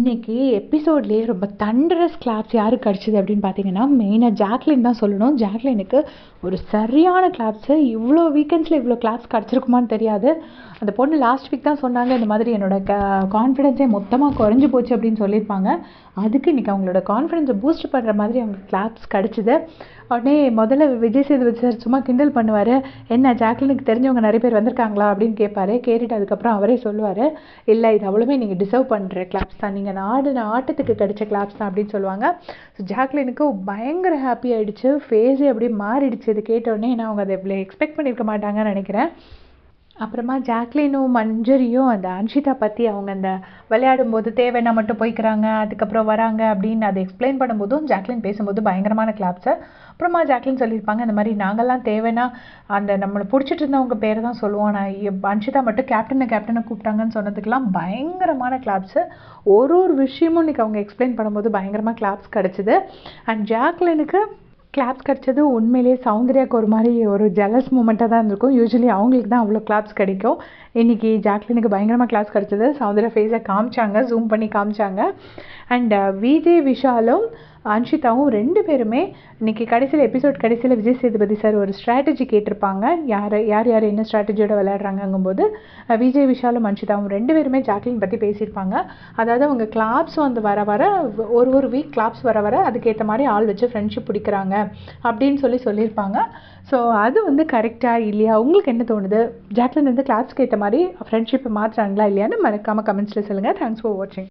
இன்னைக்கு எபிசோட்லேயே ரொம்ப தண்டரஸ் கிளாப்ஸ் யாருக்கு கிடச்சிது அப்படின்னு பார்த்தீங்கன்னா மெயினாக ஜாக்லின் தான் சொல்லணும். ஜாக்லினுக்கு ஒரு சரியான கிளாப்ஸு. இவ்வளோ வீக்கெண்ட்ஸில் இவ்வளோ கிளாப்ஸ் கிடச்சிருக்குமான்னு தெரியாது. அந்த பொண்ணு லாஸ்ட் வீக் தான் சொன்னாங்க, இந்த மாதிரி என்னோட கான்ஃபிடென்ஸே மொத்தமாக குறைஞ்சி போச்சு அப்படின்னு சொல்லியிருப்பாங்க. அதுக்கு இன்றைக்கி அவங்களோட கான்ஃபிடென்ஸை பூஸ்ட் பண்ணுற மாதிரி அவங்களுக்கு கிளாப்ஸ் கிடச்சிது. உடனே முதல்ல விஜய் சேதுபதி சார் சும்மா கிண்டல் பண்ணுவார், என்ன ஜாக்லினுக்கு தெரிஞ்சவங்க நிறைய பேர் வந்திருக்காங்களா அப்படின்னு கேட்பாரு. கேட்டுட்டு அதுக்கப்புறம் அவரே சொல்லுவார், இல்லை இது அவ்வளோவே நீங்கள் டிசர்வ் பண்ணுற கிளாப்ஸ் தான், நீங்கள் ஆட்டத்துக்கு கிடைச்ச கிளாப்ஸ் தான் அப்படின்னு சொல்லுவாங்க. ஸோ ஜாக்லினுக்கு பயங்கர ஹாப்பி ஆகிடுச்சு, ஃபேஸே அப்படியே மாறிடுச்சு இது கேட்டோடனே. ஏன்னா அவங்க அதை எவ்வளோ எக்ஸ்பெக்ட் பண்ணியிருக்க மாட்டாங்கன்னு நினைக்கிறேன். அப்புறமா ஜாக்லினும் மஞ்சரியும் அந்த அன்ஷிதா பற்றி அவங்க அந்த விளையாடும்போது தேவைன்னா மட்டும் போய்க்கிறாங்க, அதுக்கப்புறம் வராங்க அப்படின்னு அதை எக்ஸ்பிளைன் பண்ணும்போதும் ஜாக்லின் பேசும்போது பயங்கரமான கிளாப்ஸை. அப்புறமா ஜாக்லின் சொல்லியிருப்பாங்க, இந்த மாதிரி நாங்கள்லாம் தேவைன்னா அந்த நம்மளை பிடிச்சிட்டு இருந்தவங்க பேரை தான் சொல்லுவோம், நான் அன்ஷிதா மட்டும் கேப்டனை கூப்பிட்டாங்கன்னு சொன்னதுக்கெல்லாம் பயங்கரமான கிளாப்ஸு. ஒரு விஷயமும் இன்றைக்கி அவங்க எக்ஸ்பிளைன் பண்ணும்போது பயங்கரமாக கிளாப்ஸ் கிடச்சிது. அண்ட் ஜாக்லினுக்கு கிளாப்ஸ் கிடச்சது உண்மையிலேயே சௌந்தர்யாவுக்கு ஒரு மாதிரி ஒரு ஜெலஸ் மூமெண்ட்டாக தான் இருந்திருக்கும். யூஸ்வலி அவங்களுக்கு தான் அவ்வளோ கிளாப்ஸ் கிடைக்கும். இன்றைக்கி ஜாக்லினுக்கு பயங்கரமாக கிளாப்ஸ் கிடச்சது. சௌந்தர்யா ஃபேஸை காமிச்சாங்க, ஜூம் பண்ணி காமிச்சாங்க. அண்ட் விஜய் விஷாலும் அன்ஷிதாவும் ரெண்டு பேருமே இன்றைக்கி கடைசியில் விஜய் சேதுபதி சார் ஒரு ஸ்ட்ராட்டஜி கேட்டிருப்பாங்க, யார் என்ன ஸ்ட்ராட்டஜியோட விளையாடுறாங்கங்கும்போது விஜய் விஷாலும் அன்ஷிதாவும் ரெண்டு பேருமே ஜாக்லின் பற்றி பேசியிருப்பாங்க. அதாவது அவங்க கிளாப்ஸ் வந்து வர ஒரு வீக் கிளாப்ஸ் வர அதுக்கேற்ற மாதிரி ஆள் வச்சு ஃப்ரெண்ட்ஷிப் பிடிக்கிறாங்க அப்படின்னு சொல்லியிருப்பாங்க. ஸோ அது வந்து கரெக்டாக இல்லையா, உங்களுக்கு என்ன தோணுது? ஜாக்லின் வந்து கிளாப்ஸ்க்கு ஏற்ற மாதிரி ஃப்ரெண்ட்ஷிப்பை மாற்றுறாங்களா இல்லையான்னு மறக்காமல் கமெண்ட்ஸில் சொல்லுங்கள். தேங்க்ஸ் ஃபார் வாட்சிங்.